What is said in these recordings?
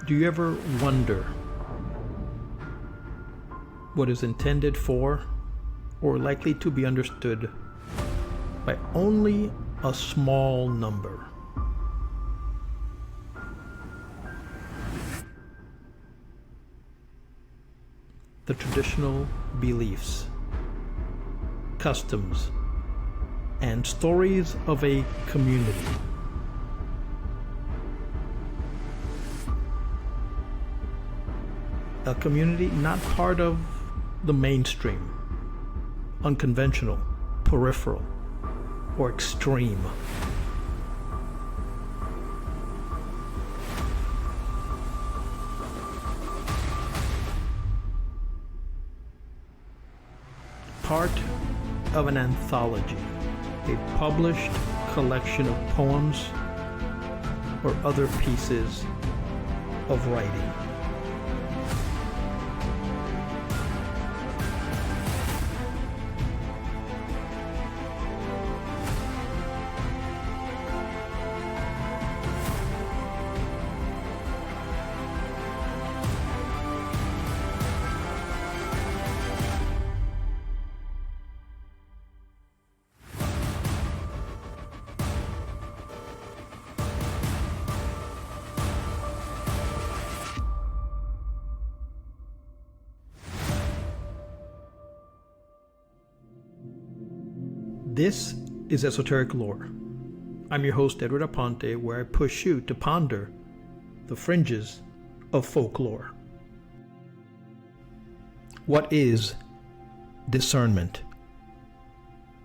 Do you ever wonder what is intended for or likely to be understood by only a small number? The traditional beliefs, customs, and stories of a community. A community not part of the mainstream, unconventional, peripheral, or extreme. Part of an anthology, a published collection of poems or other pieces of writing. This is Esoteric Lore. I'm your host, Edward Aponte, where I push you to ponder the fringes of folklore. What is discernment?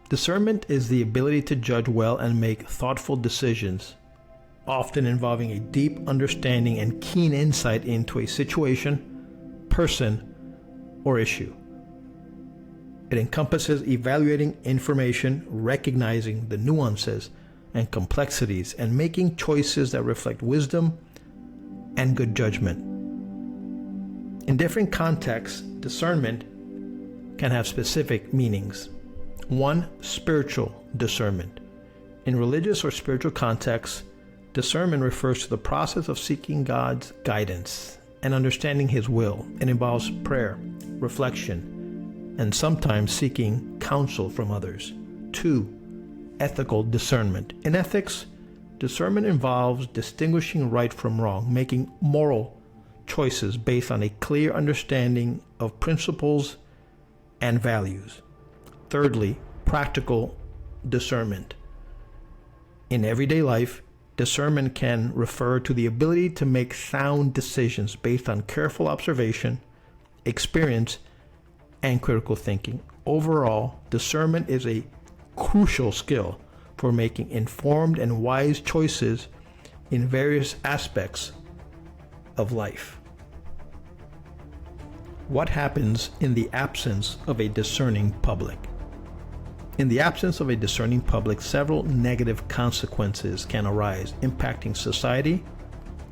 Discernment is the ability to judge well and make thoughtful decisions, often involving a deep understanding and keen insight into a situation, person, or issue. It encompasses evaluating information, recognizing the nuances and complexities, and making choices that reflect wisdom and good judgment. In different contexts, discernment can have specific meanings. 1. Spiritual discernment. In religious or spiritual contexts, discernment refers to the process of seeking God's guidance and understanding His will. It involves prayer, reflection, and sometimes seeking counsel from others. 2. Ethical discernment. In ethics, discernment involves distinguishing right from wrong, making moral choices based on a clear understanding of principles and values. Thirdly, practical discernment. In everyday life, discernment can refer to the ability to make sound decisions based on careful observation, experience, and critical thinking. Overall, discernment is a crucial skill for making informed and wise choices in various aspects of life. What happens in the absence of a discerning public? In the absence of a discerning public, several negative consequences can arise, impacting society,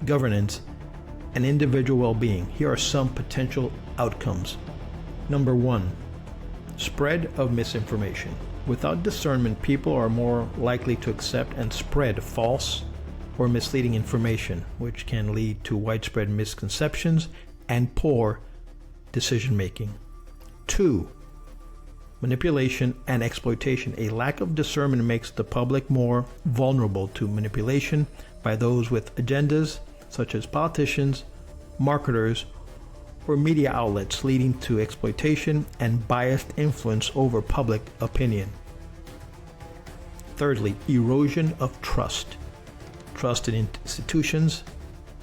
governance, and individual well-being. Here are some potential outcomes. Number 1, spread of misinformation. Without discernment, people are more likely to accept and spread false or misleading information, which can lead to widespread misconceptions and poor decision-making. 2, manipulation and exploitation. A lack of discernment makes the public more vulnerable to manipulation by those with agendas, such as politicians, marketers, or media outlets, leading to exploitation and biased influence over public opinion. Thirdly, erosion of trust. Trust in institutions,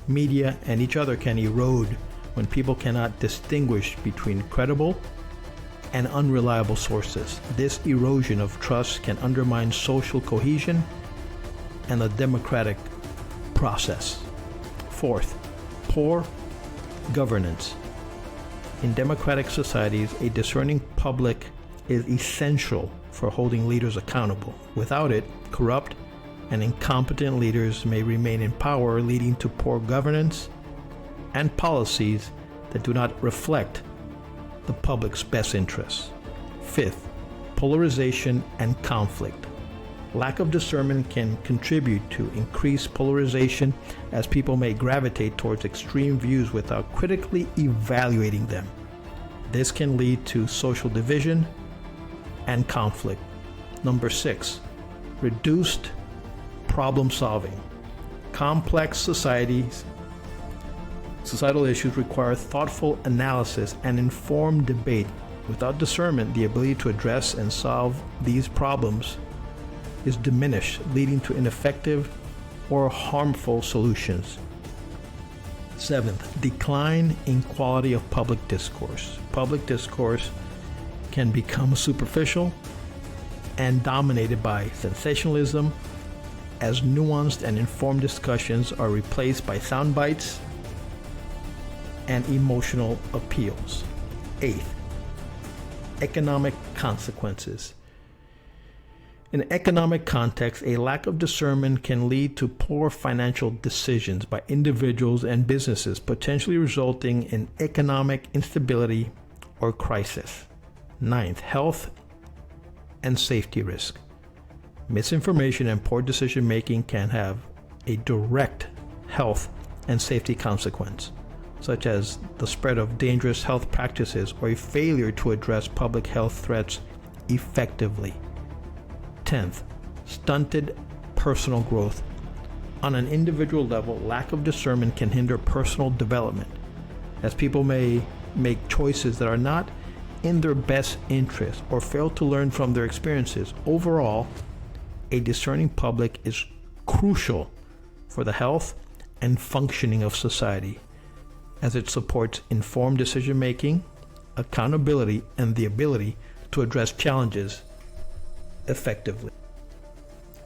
media, and each other can erode when people cannot distinguish between credible and unreliable sources. This erosion of trust can undermine social cohesion and the democratic process. Fourth, poor governance. In democratic societies, a discerning public is essential for holding leaders accountable. Without it, corrupt and incompetent leaders may remain in power, leading to poor governance and policies that do not reflect the public's best interests. Fifth, polarization and conflict. Lack of discernment can contribute to increased polarization, as people may gravitate towards extreme views without critically evaluating them. This can lead to social division and conflict. Number 6, reduced problem solving. Complex societal issues require thoughtful analysis and informed debate. Without discernment, the ability to address and solve these problems is diminished, leading to ineffective or harmful solutions. 7th, decline in quality of public discourse. Public discourse can become superficial and dominated by sensationalism, as nuanced and informed discussions are replaced by sound bites and emotional appeals. 8th, economic consequences. In an economic context, a lack of discernment can lead to poor financial decisions by individuals and businesses, potentially resulting in economic instability or crisis. 9th, health and safety risk. Misinformation and poor decision making can have a direct health and safety consequence, such as the spread of dangerous health practices or a failure to address public health threats effectively. 10th, stunted personal growth. On an individual level, lack of discernment can hinder personal development, as people may make choices that are not in their best interest or fail to learn from their experiences. Overall, a discerning public is crucial for the health and functioning of society, as it supports informed decision making, accountability, and the ability to address challenges effectively.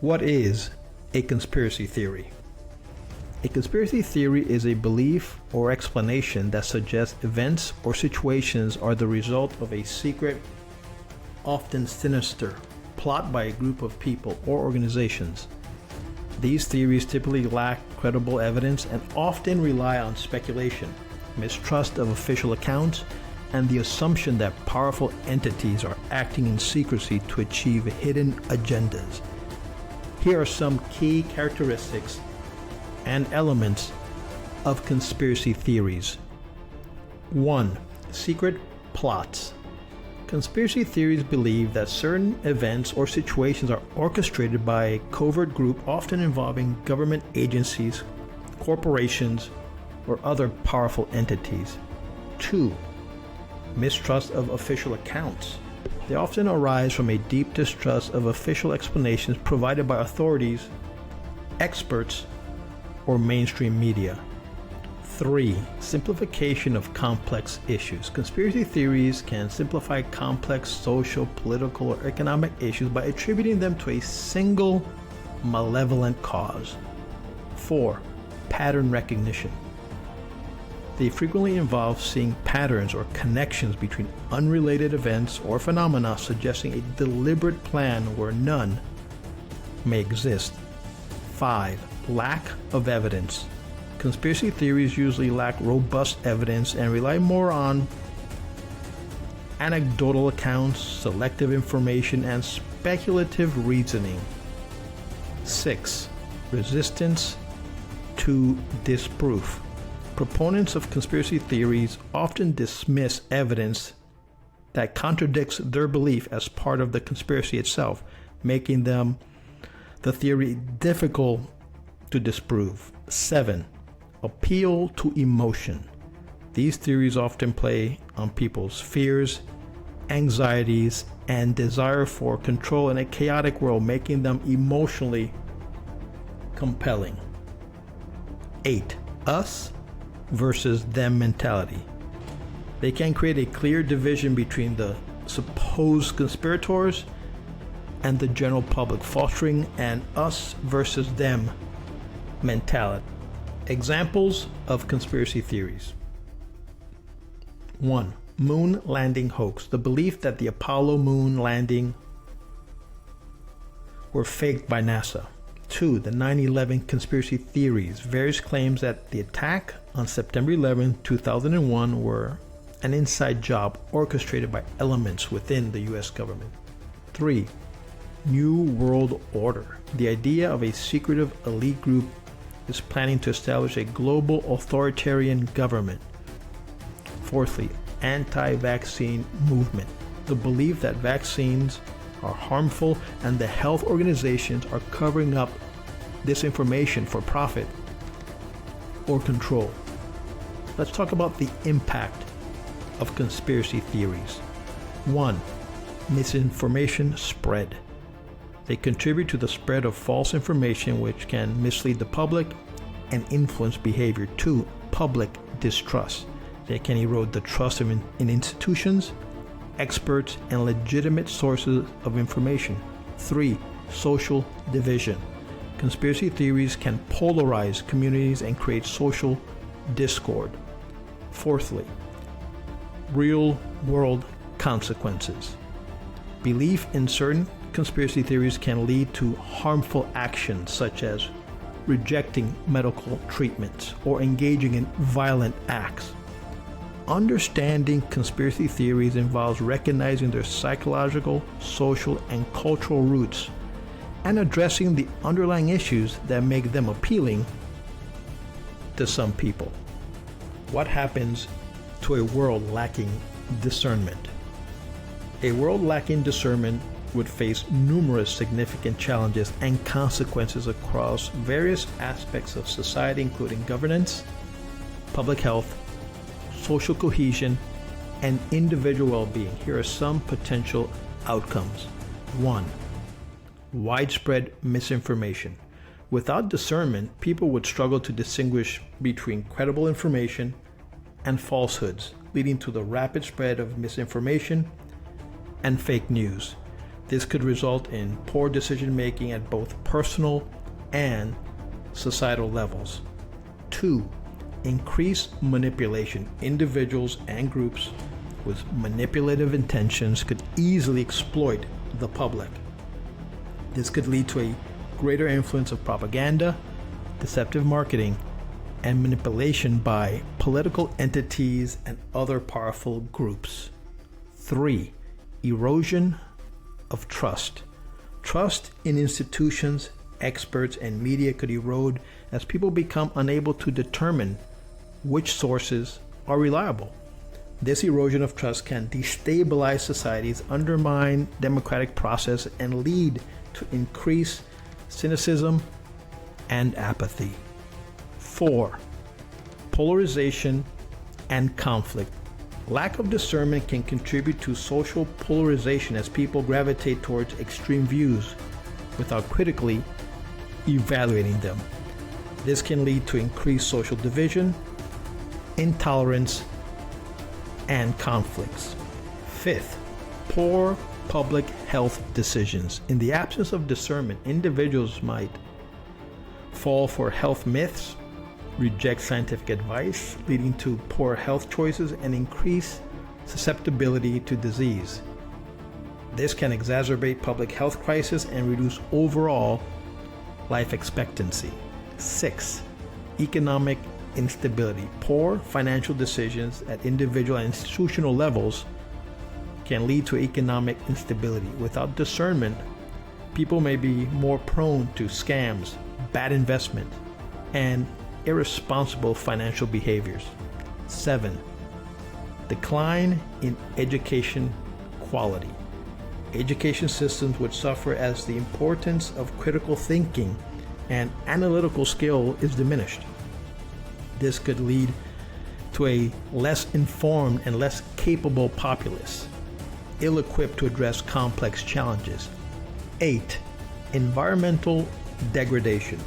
What is a conspiracy theory? A conspiracy theory is a belief or explanation that suggests events or situations are the result of a secret, often sinister, plot by a group of people or organizations. These theories typically lack credible evidence and often rely on speculation, mistrust of official accounts, and the assumption that powerful entities are acting in secrecy to achieve hidden agendas. Here are some key characteristics and elements of conspiracy theories. 1. Secret plots. Conspiracy theories believe that certain events or situations are orchestrated by a covert group, often involving government agencies, corporations, or other powerful entities. 2. Mistrust of official accounts. They often arise from a deep distrust of official explanations provided by authorities, experts, or mainstream media. 3. Simplification of complex issues. Conspiracy theories can simplify complex social, political, or economic issues by attributing them to a single malevolent cause. 4. Pattern recognition. They frequently involve seeing patterns or connections between unrelated events or phenomena, suggesting a deliberate plan where none may exist. 5. Lack of evidence. Conspiracy theories usually lack robust evidence and rely more on anecdotal accounts, selective information, and speculative reasoning. 6. Resistance to disproof. Proponents of conspiracy theories often dismiss evidence that contradicts their belief as part of the conspiracy itself, making the theory difficult to disprove. 7. Appeal to emotion. These theories often play on people's fears, anxieties, and desire for control in a chaotic world, making them emotionally compelling. 8. Us versus them mentality. They can create a clear division between the supposed conspirators and the general public, fostering an us versus them mentality. Examples of conspiracy theories. 1. Moon landing hoax. The belief that the Apollo moon landing were faked by NASA. 2. The 9/11 conspiracy theories. Various claims that the attack on September 11, 2001 were an inside job orchestrated by elements within the U.S. government. 3. New World Order. The idea of a secretive elite group is planning to establish a global authoritarian government. Fourthly, anti-vaccine movement. The belief that vaccines are harmful and the health organizations are covering up this information for profit or control. Let's talk about the impact of conspiracy theories. 1. Misinformation spread. They contribute to the spread of false information which can mislead the public and influence behavior. 2. Public distrust. They can erode the trust in institutions, experts, and legitimate sources of information. 3. Social division. Conspiracy theories can polarize communities and create social discord. Fourthly, real-world consequences. Belief in certain conspiracy theories can lead to harmful actions such as rejecting medical treatments or engaging in violent acts. Understanding conspiracy theories involves recognizing their psychological, social, and cultural roots and addressing the underlying issues that make them appealing to some people. What happens to a world lacking discernment? A world lacking discernment would face numerous significant challenges and consequences across various aspects of society, including governance, public health, social cohesion, and individual well-being. Here are some potential outcomes. 1. Widespread misinformation. Without discernment, people would struggle to distinguish between credible information and falsehoods, leading to the rapid spread of misinformation and fake news. This could result in poor decision-making at both personal and societal levels. 2. Increased manipulation. Individuals and groups with manipulative intentions could easily exploit the public. This could lead to a greater influence of propaganda, deceptive marketing, and manipulation by political entities and other powerful groups. 3. Erosion of trust. Trust in institutions, experts, and media could erode as people become unable to determine which sources are reliable. This erosion of trust can destabilize societies, undermine democratic process, and lead to increased cynicism and apathy. 4. Polarization and conflict. Lack of discernment can contribute to social polarization as people gravitate towards extreme views without critically evaluating them. This can lead to increased social division, intolerance, and conflicts. 5th, poor public health decisions. In the absence of discernment, individuals might fall for health myths, reject scientific advice, leading to poor health choices and increase susceptibility to disease. This can exacerbate public health crisis and reduce overall life expectancy. 6. Economic instability. Poor financial decisions at individual and institutional levels can lead to economic instability. Without discernment, people may be more prone to scams, bad investment, and irresponsible financial behaviors. 7. Decline in education quality. Education systems would suffer as the importance of critical thinking and analytical skill is diminished. This could lead to a less informed and less capable populace, ill-equipped to address complex challenges. 8. Environmental degradation.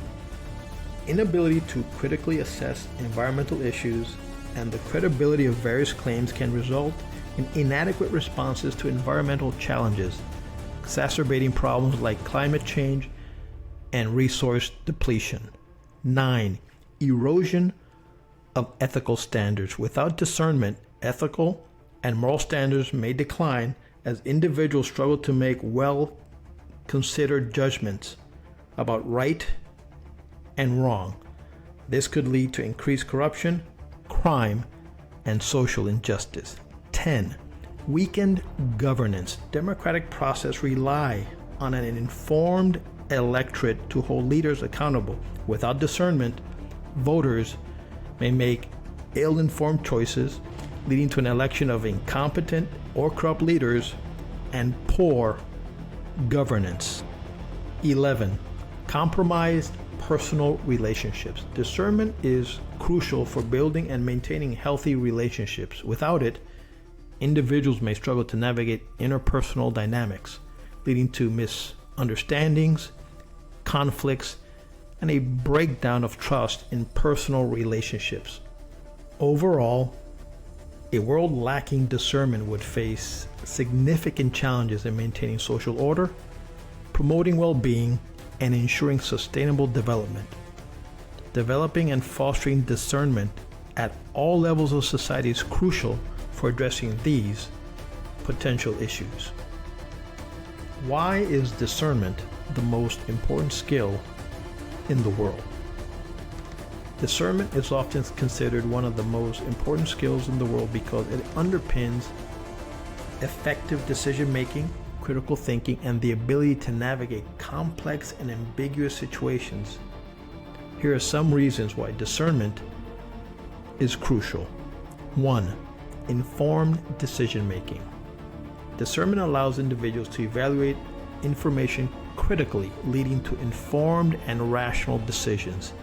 Inability to critically assess environmental issues and the credibility of various claims can result in inadequate responses to environmental challenges, exacerbating problems like climate change and resource depletion. 9. Erosion of ethical standards. Without discernment, ethical and moral standards may decline as individuals struggle to make well-considered judgments about right and wrong. This could lead to increased corruption, crime, and social injustice. 10. Weakened governance. Democratic process rely on an informed electorate to hold leaders accountable. Without discernment, voters may make ill-informed choices, leading to an election of incompetent or corrupt leaders and poor governance. 11. Compromised personal relationships. Discernment is crucial for building and maintaining healthy relationships. Without it, individuals may struggle to navigate interpersonal dynamics, leading to misunderstandings, conflicts, and a breakdown of trust in personal relationships. Overall, a world lacking discernment would face significant challenges in maintaining social order, promoting well-being, and ensuring sustainable development. Developing and fostering discernment at all levels of society is crucial for addressing these potential issues. Why is discernment the most important skill in the world? Discernment is often considered one of the most important skills in the world because it underpins effective decision-making, critical thinking, and the ability to navigate complex and ambiguous situations. Here are some reasons why discernment is crucial. 1. Informed decision-making. Discernment allows individuals to evaluate information critically, leading to informed and rational decisions.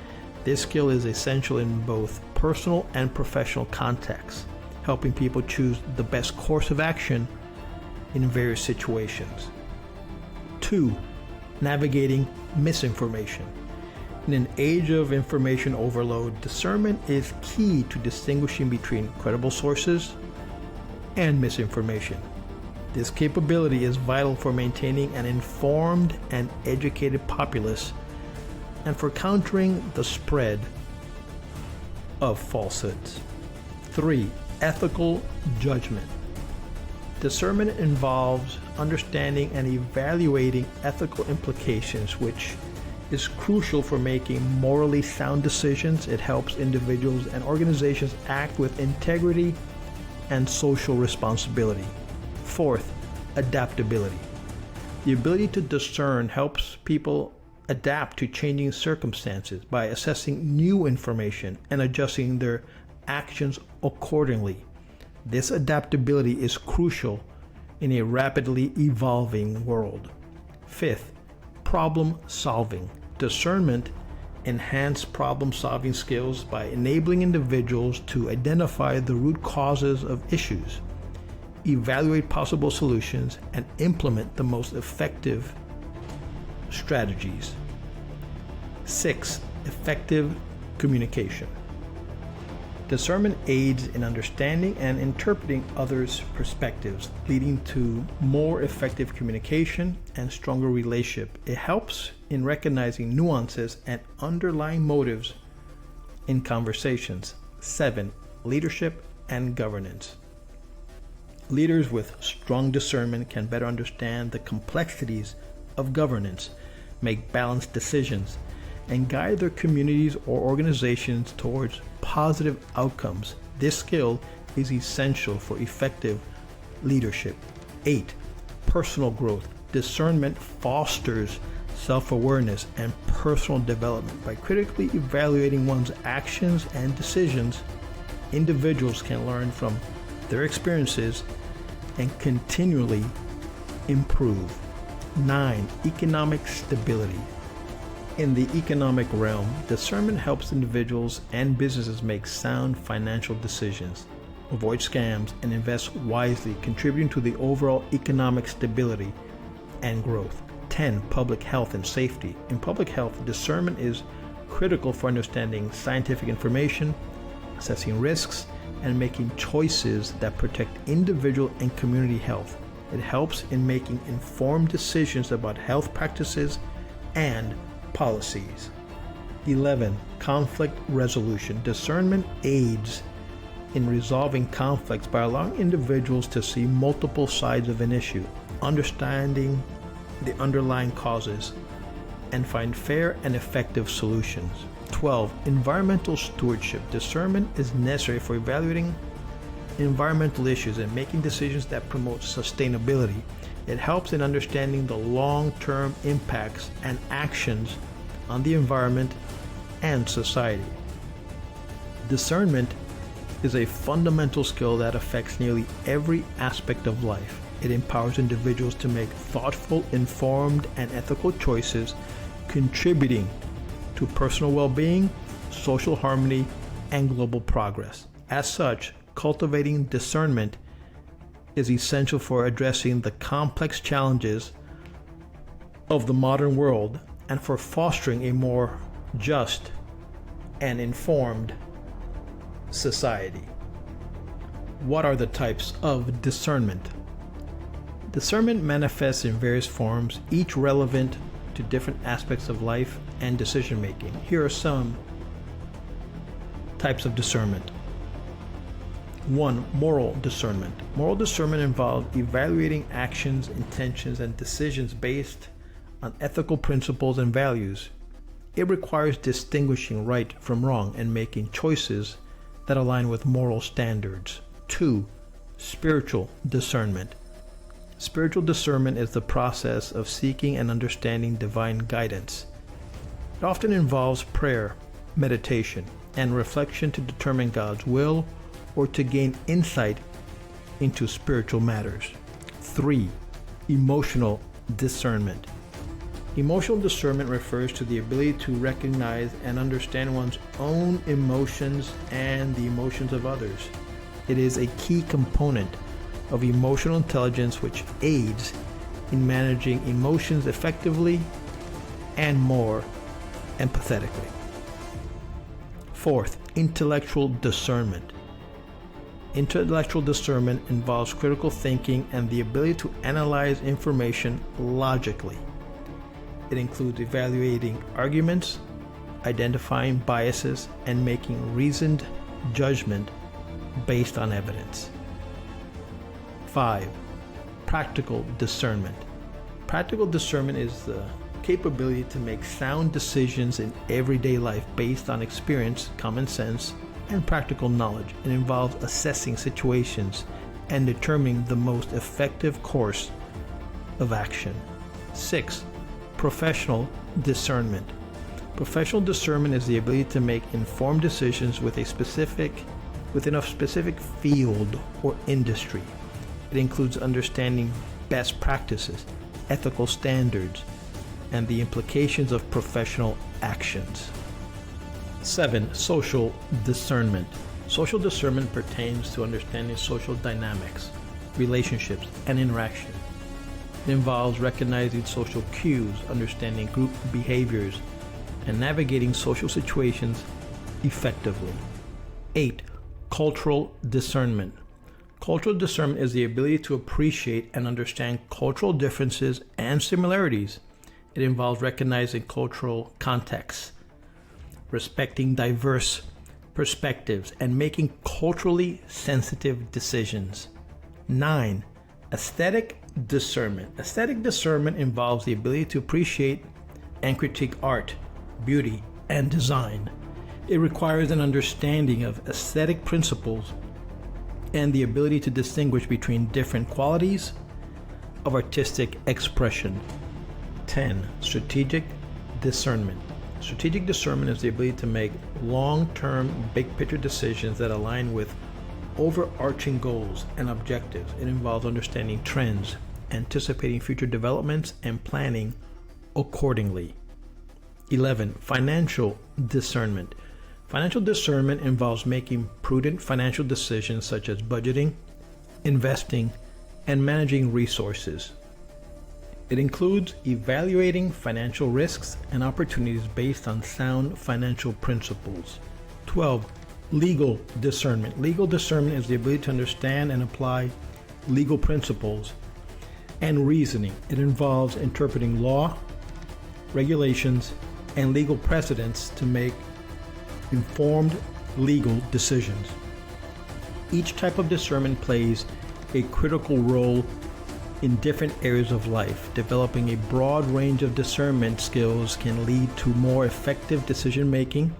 This skill is essential in both personal and professional contexts, helping people choose the best course of action in various situations. 2. Navigating misinformation. In an age of information overload, discernment is key to distinguishing between credible sources and misinformation. This capability is vital for maintaining an informed and educated populace and for countering the spread of falsehoods. 3. Ethical judgment. Discernment involves understanding and evaluating ethical implications, which is crucial for making morally sound decisions. It helps individuals and organizations act with integrity and social responsibility. 4th, adaptability. The ability to discern helps people adapt to changing circumstances by assessing new information and adjusting their actions accordingly. This adaptability is crucial in a rapidly evolving world. 5th, problem solving. Discernment enhances problem-solving skills by enabling individuals to identify the root causes of issues, evaluate possible solutions, and implement the most effective strategies. 6. Effective communication. Discernment aids in understanding and interpreting others' perspectives, leading to more effective communication and stronger relationship. It helps in recognizing nuances and underlying motives in conversations. 7. Leadership and governance. Leaders with strong discernment can better understand the complexities of governance, make balanced decisions, and guide their communities or organizations towards positive outcomes. This skill is essential for effective leadership. 8. Personal growth. Discernment fosters self-awareness and personal development. By critically evaluating one's actions and decisions, individuals can learn from their experiences and continually improve. 9. Economic stability. In the economic realm, discernment helps individuals and businesses make sound financial decisions, avoid scams, and invest wisely, contributing to the overall economic stability and growth. 10. Public health and safety. In public health, discernment is critical for understanding scientific information, assessing risks, and making choices that protect individual and community health. It helps in making informed decisions about health practices and policies. 11. Conflict resolution. Discernment aids in resolving conflicts by allowing individuals to see multiple sides of an issue, understanding the underlying causes, and find fair and effective solutions. 12. Environmental stewardship. Discernment is necessary for evaluating environmental issues and making decisions that promote sustainability. It helps in understanding the long-term impacts and actions on the environment and society. Discernment is a fundamental skill that affects nearly every aspect of life. It empowers individuals to make thoughtful, informed, and ethical choices, contributing to personal well-being, social harmony, and global progress. As such, cultivating discernment is essential for addressing the complex challenges of the modern world and for fostering a more just and informed society. What are the types of discernment? Discernment manifests in various forms, each relevant to different aspects of life and decision making. Here are some types of discernment. 1. Moral discernment. Moral discernment involves evaluating actions, intentions, and decisions based on ethical principles and values. It requires distinguishing right from wrong and making choices that align with moral standards. 2. Spiritual discernment. Spiritual discernment is the process of seeking and understanding divine guidance. It often involves prayer, meditation, and reflection to determine God's will or to gain insight into spiritual matters. 3. Emotional discernment. Emotional discernment refers to the ability to recognize and understand one's own emotions and the emotions of others. It is a key component of emotional intelligence which aids in managing emotions effectively and more empathetically. 4th, intellectual discernment. Intellectual discernment involves critical thinking and the ability to analyze information logically. It includes evaluating arguments, identifying biases, and making reasoned judgment based on evidence. 5. Practical discernment. Practical discernment is the capability to make sound decisions in everyday life based on experience, common sense, and practical knowledge. It involves assessing situations and determining the most effective course of action. 6. Professional discernment. Professional discernment is the ability to make informed decisions within a specific field or industry. It includes understanding best practices, ethical standards, and the implications of professional actions. 7. Social discernment. Social discernment pertains to understanding social dynamics, relationships, and interaction. It involves recognizing social cues, understanding group behaviors, and navigating social situations effectively. 8. Cultural discernment. Cultural discernment is the ability to appreciate and understand cultural differences and similarities. It involves recognizing cultural contexts, respecting diverse perspectives, and making culturally sensitive decisions. 9. Aesthetic discernment. Aesthetic discernment involves the ability to appreciate and critique art, beauty, and design. It requires an understanding of aesthetic principles and the ability to distinguish between different qualities of artistic expression. 10. Strategic discernment. Strategic discernment is the ability to make long-term, big-picture decisions that align with overarching goals and objectives. It involves understanding trends, anticipating future developments, and planning accordingly. 11. Financial discernment. Financial discernment involves making prudent financial decisions such as budgeting, investing, and managing resources. It includes evaluating financial risks and opportunities based on sound financial principles. 12. Legal discernment. Legal discernment is the ability to understand and apply legal principles and reasoning. It involves interpreting law, regulations, and legal precedents to make informed legal decisions. Each type of discernment plays a critical role in different areas of life. Developing a broad range of discernment skills can lead to more effective decision making,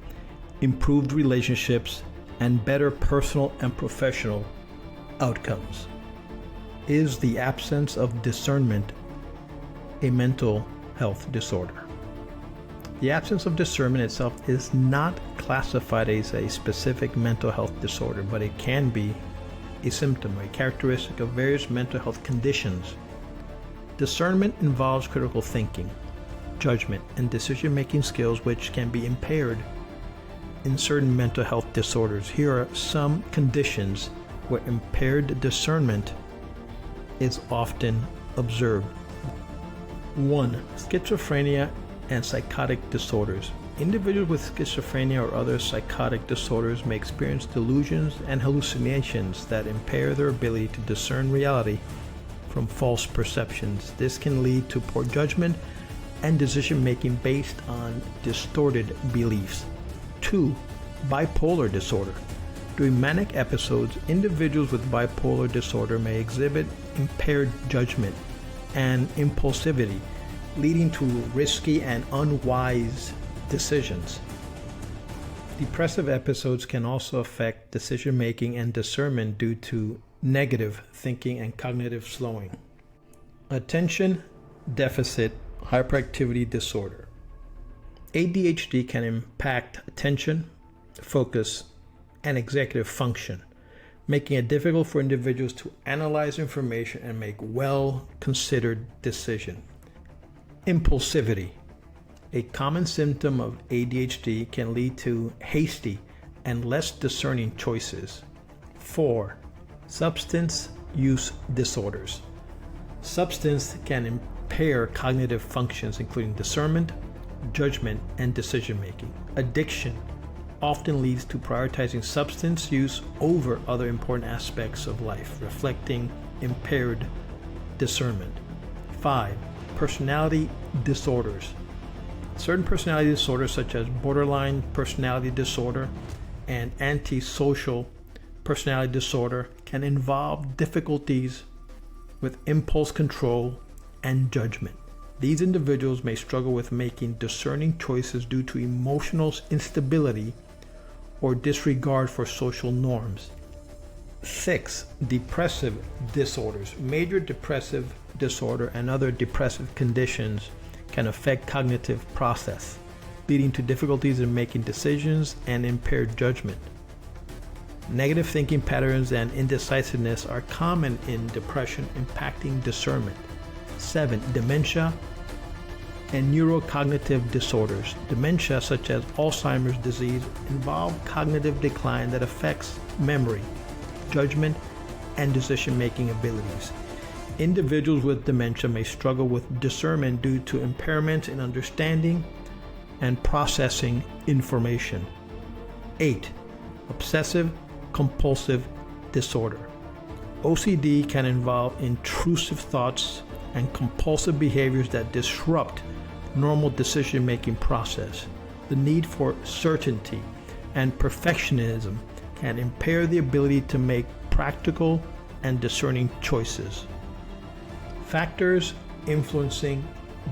improved relationships, and better personal and professional outcomes. Is the absence of discernment a mental health disorder? The absence of discernment itself is not classified as a specific mental health disorder, but it can be a symptom, a characteristic of various mental health conditions. Discernment involves critical thinking, judgment, and decision-making skills which can be impaired in certain mental health disorders. Here are some conditions where impaired discernment is often observed. 1. Schizophrenia and psychotic disorders. Individuals with schizophrenia or other psychotic disorders may experience delusions and hallucinations that impair their ability to discern reality from false perceptions. This can lead to poor judgment and decision-making based on distorted beliefs. 2. Bipolar disorder. During manic episodes, individuals with bipolar disorder may exhibit impaired judgment and impulsivity, leading to risky and unwise decisions. Depressive episodes can also affect decision-making and discernment due to negative thinking and cognitive slowing. Attention deficit hyperactivity disorder. ADHD can impact attention, focus, and executive function, making it difficult for individuals to analyze information and make well-considered decisions. Impulsivity. A common symptom of ADHD can lead to hasty and less discerning choices. 4. Substance use disorders. Substance can impair cognitive functions including discernment, judgment, and decision-making. Addiction often leads to prioritizing substance use over other important aspects of life, reflecting impaired discernment. 5. Personality disorders. Certain personality disorders such as borderline personality disorder and antisocial personality disorder can involve difficulties with impulse control and judgment. These individuals may struggle with making discerning choices due to emotional instability or disregard for social norms. 6. Depressive disorders. Major depressive disorder and other depressive conditions can affect cognitive process, leading to difficulties in making decisions and impaired judgment. Negative thinking patterns and indecisiveness are common in depression, impacting discernment. 7. Dementia and neurocognitive disorders. Dementia, such as Alzheimer's disease, involve cognitive decline that affects memory, judgment, and decision-making abilities. Individuals with dementia may struggle with discernment due to impairments in understanding and processing information. 8. Obsessive compulsive disorder. OCD can involve intrusive thoughts and compulsive behaviors that disrupt normal decision-making process. The need for certainty and perfectionism can impair the ability to make practical and discerning choices. Factors influencing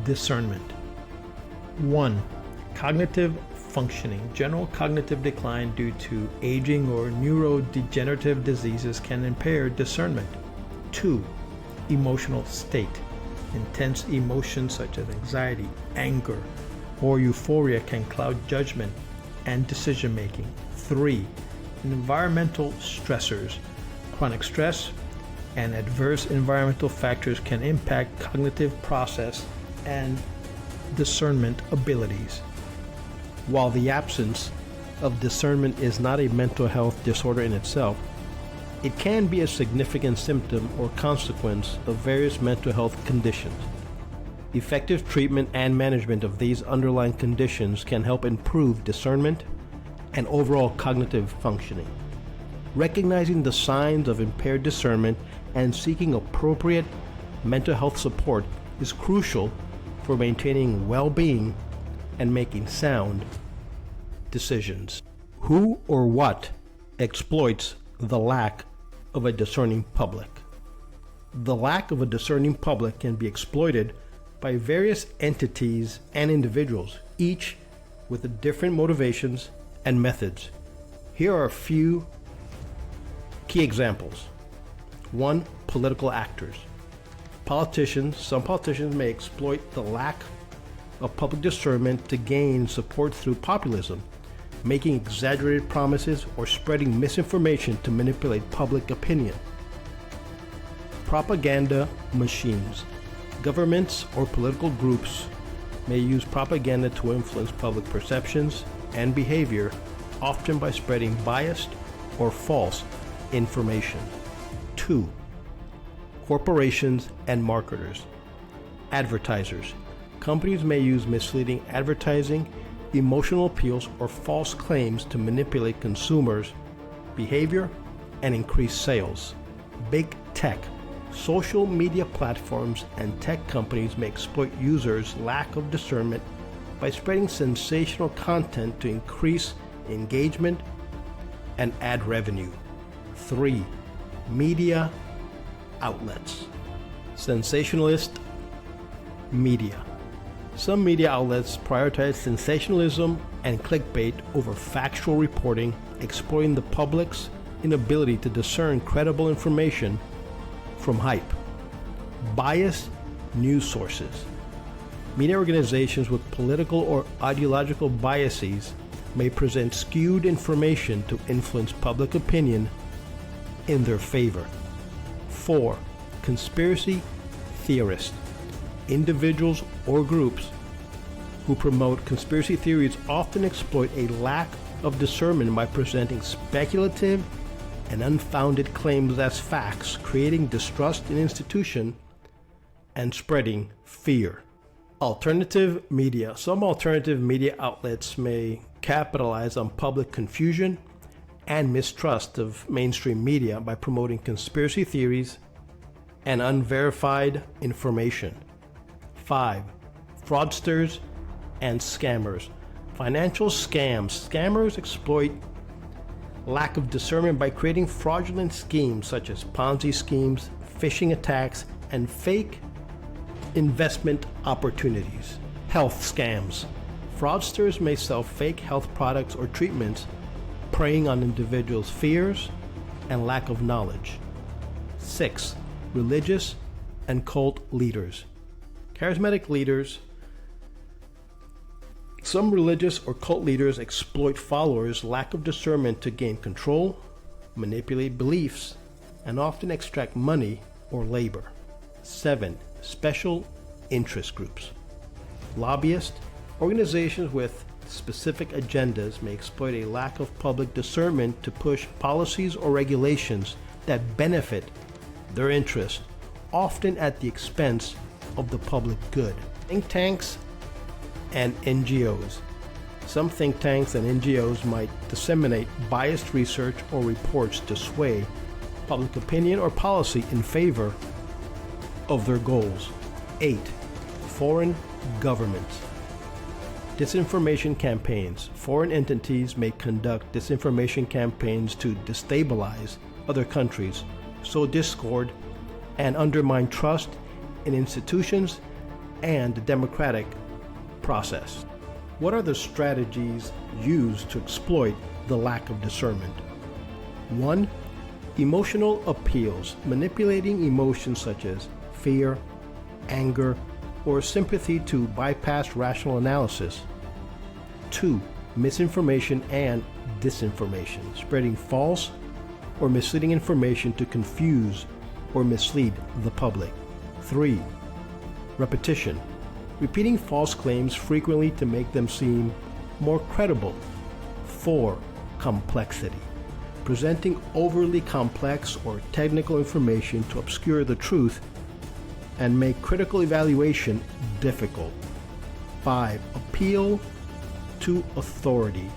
discernment. 1. Cognitive functioning. General cognitive decline due to aging or neurodegenerative diseases can impair discernment. 2. Emotional state. Intense emotions such as anxiety, anger, or euphoria can cloud judgment and decision making. 3. Environmental stressors. Chronic stress and adverse environmental factors can impact cognitive process and discernment abilities. While the absence of discernment is not a mental health disorder in itself, it can be a significant symptom or consequence of various mental health conditions. Effective treatment and management of these underlying conditions can help improve discernment and overall cognitive functioning. Recognizing the signs of impaired discernment and seeking appropriate mental health support is crucial for maintaining well-being and making sound decisions. Who or what exploits the lack of a discerning public? The lack of a discerning public can be exploited by various entities and individuals, each with different motivations and methods. Here are a few key examples. 1. political actors. Some politicians may exploit the lack of public discernment to gain support through populism, making exaggerated promises or spreading misinformation to manipulate public opinion. Propaganda machines. Governments or political groups may use propaganda to influence public perceptions and behavior, often by spreading biased or false information. 2. Corporations and marketers. Advertisers. Companies may use misleading advertising, emotional appeals, or false claims to manipulate consumers' behavior and increase sales. Big tech. Social media platforms and tech companies may exploit users' lack of discernment by spreading sensational content to increase engagement and ad revenue. 3. Media outlets. Sensationalist media. Some media outlets prioritize sensationalism and clickbait over factual reporting, exploiting the public's inability to discern credible information from hype. Biased news sources. Media organizations with political or ideological biases may present skewed information to influence public opinion in their favor. 4. Conspiracy theorists. Individuals or groups who promote conspiracy theories often exploit a lack of discernment by presenting speculative and unfounded claims as facts, creating distrust in institutions and spreading fear. Alternative media. Some alternative media outlets may capitalize on public confusion and mistrust of mainstream media by promoting conspiracy theories and unverified information. 5. Fraudsters and scammers. Financial scams. Scammers exploit lack of discernment by creating fraudulent schemes such as Ponzi schemes, phishing attacks, and fake investment opportunities. Health scams. Fraudsters may sell fake health products or treatments, preying on individuals' fears and lack of knowledge. 6. Religious and cult leaders. Charismatic leaders. Some religious or cult leaders exploit followers' lack of discernment to gain control, manipulate beliefs, and often extract money or labor. 7. Special interest groups. Lobbyists. Organizations with specific agendas may exploit a lack of public discernment to push policies or regulations that benefit their interests, often at the expense of the public good. Think tanks and NGOs. Some think tanks and NGOs might disseminate biased research or reports to sway public opinion or policy in favor of their goals. 8. Foreign governments. Disinformation campaigns. Foreign entities may conduct disinformation campaigns to destabilize other countries, sow discord, and undermine trust in institutions and the democratic process. What are the strategies used to exploit the lack of discernment? 1. Emotional appeals. Manipulating emotions such as fear, anger, or sympathy to bypass rational analysis. 2. Misinformation and disinformation. Spreading false or misleading information to confuse or mislead the public. 3. Repetition. Repeating false claims frequently to make them seem more credible. 4. Complexity. Presenting overly complex or technical information to obscure the truth and make critical evaluation difficult. 5. Appeal to authority.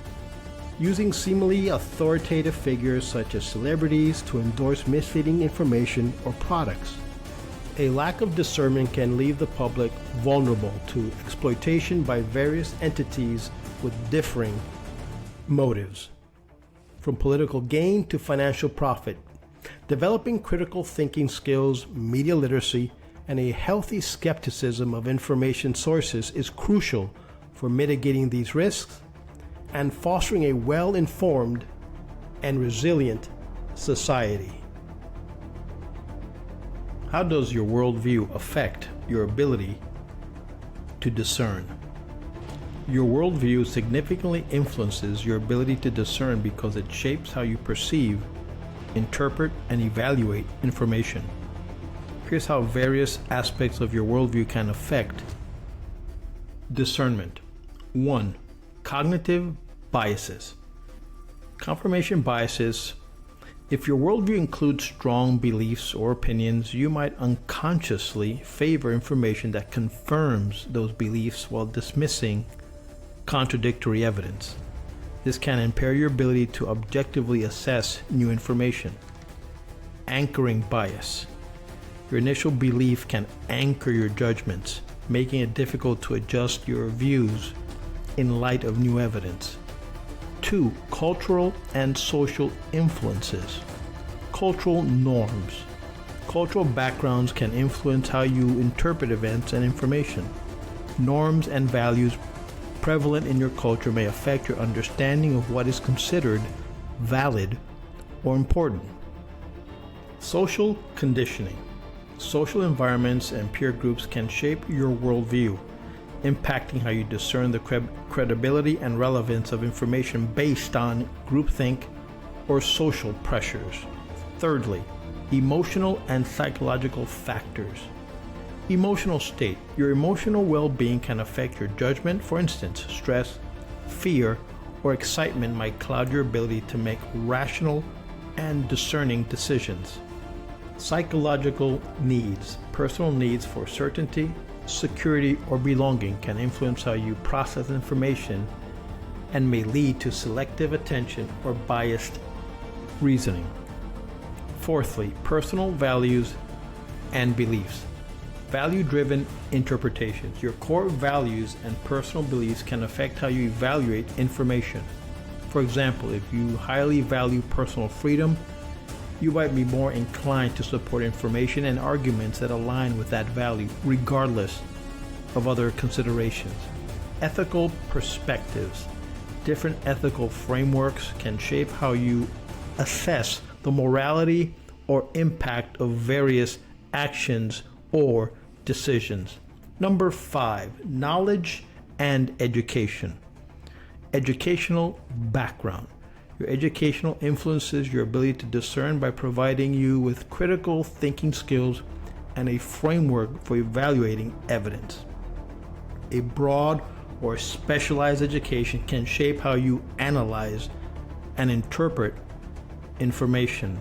Using seemingly authoritative figures such as celebrities to endorse misleading information or products. A lack of discernment can leave the public vulnerable to exploitation by various entities with differing motives, from political gain to financial profit. Developing critical thinking skills, media literacy, and a healthy skepticism of information sources is crucial for mitigating these risks and fostering a well-informed and resilient society. How does your worldview affect your ability to discern? Your worldview significantly influences your ability to discern because it shapes how you perceive, interpret, and evaluate information. Here's how various aspects of your worldview can affect discernment. 1. Cognitive biases. Confirmation biases. If your worldview includes strong beliefs or opinions, you might unconsciously favor information that confirms those beliefs while dismissing contradictory evidence. This can impair your ability to objectively assess new information. Anchoring bias. Your initial belief can anchor your judgments, making it difficult to adjust your views in light of new evidence. 2. Cultural and social influences. Cultural norms. Cultural backgrounds can influence how you interpret events and information. Norms and values prevalent in your culture may affect your understanding of what is considered valid or important. Social conditioning. Social environments and peer groups can shape your worldview, impacting how you discern the credibility and relevance of information based on groupthink or social pressures. Thirdly, emotional and psychological factors. Emotional state. Your emotional well-being can affect your judgment. For instance, stress, fear, or excitement might cloud your ability to make rational and discerning decisions. Psychological needs. Personal needs for certainty, security, or belonging can influence how you process information and may lead to selective attention or biased reasoning. Fourthly, personal values and beliefs. Value-driven interpretations. Your core values and personal beliefs can affect how you evaluate information. For example, if you highly value personal freedom, you might be more inclined to support information and arguments that align with that value, regardless of other considerations. Ethical perspectives. Different ethical frameworks can shape how you assess the morality or impact of various actions or decisions. Number 5, knowledge and education. Educational background. Your educational influences your ability to discern by providing you with critical thinking skills and a framework for evaluating evidence. A broad or specialized education can shape how you analyze and interpret information.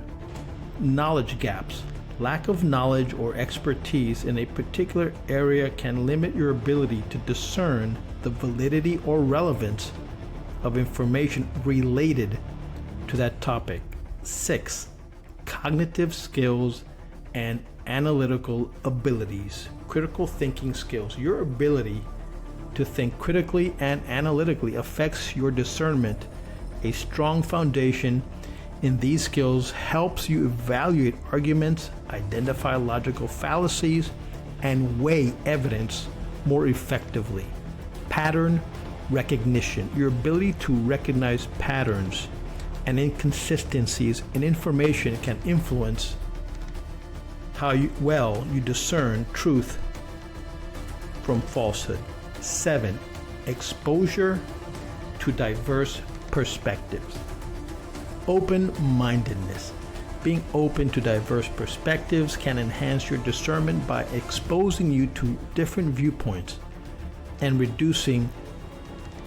Knowledge gaps. Lack of knowledge or expertise in a particular area can limit your ability to discern the validity or relevance of information related to that topic. 6. Cognitive skills and analytical abilities. Critical thinking skills. Your ability to think critically and analytically affects your discernment. A strong foundation in these skills helps you evaluate arguments, identify logical fallacies, and weigh evidence more effectively. Pattern recognition. Your ability to recognize patterns and inconsistencies in information can influence how well you discern truth from falsehood. 7. Exposure to diverse perspectives. Open-mindedness. Being open to diverse perspectives can enhance your discernment by exposing you to different viewpoints and reducing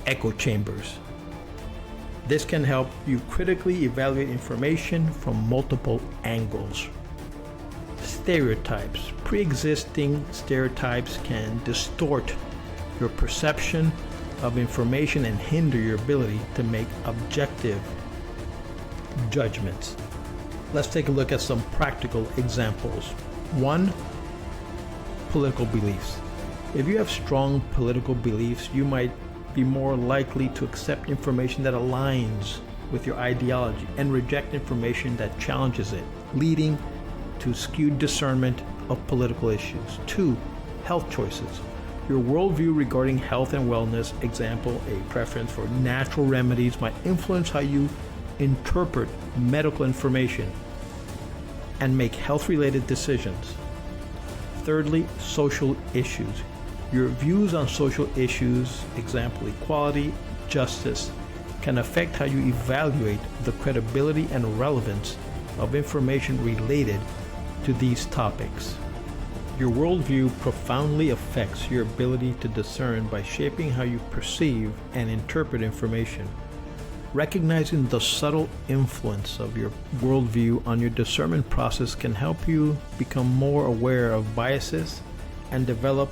echo chambers. This can help you critically evaluate information from multiple angles. Stereotypes. Pre-existing stereotypes can distort your perception of information and hinder your ability to make objective judgments. Let's take a look at some practical examples. 1. Political beliefs. If you have strong political beliefs, you might be more likely to accept information that aligns with your ideology and reject information that challenges it, leading to skewed discernment of political issues. 2. Health choices. Your worldview regarding health and wellness, example, a preference for natural remedies, might influence how you interpret medical information and make health-related decisions. Thirdly, social issues. Your views on social issues, example, equality, justice, can affect how you evaluate the credibility and relevance of information related to these topics. Your worldview profoundly affects your ability to discern by shaping how you perceive and interpret information. Recognizing the subtle influence of your worldview on your discernment process can help you become more aware of biases and develop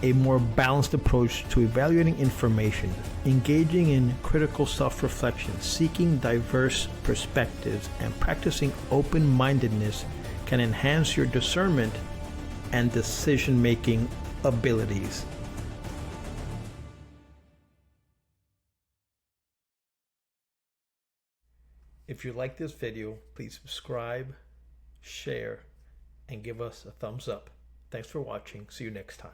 a more balanced approach to evaluating information. Engaging in critical self-reflection, seeking diverse perspectives, and practicing open-mindedness can enhance your discernment and decision-making abilities. If you like this video, please subscribe, share, and give us a thumbs up. Thanks for watching. See you next time.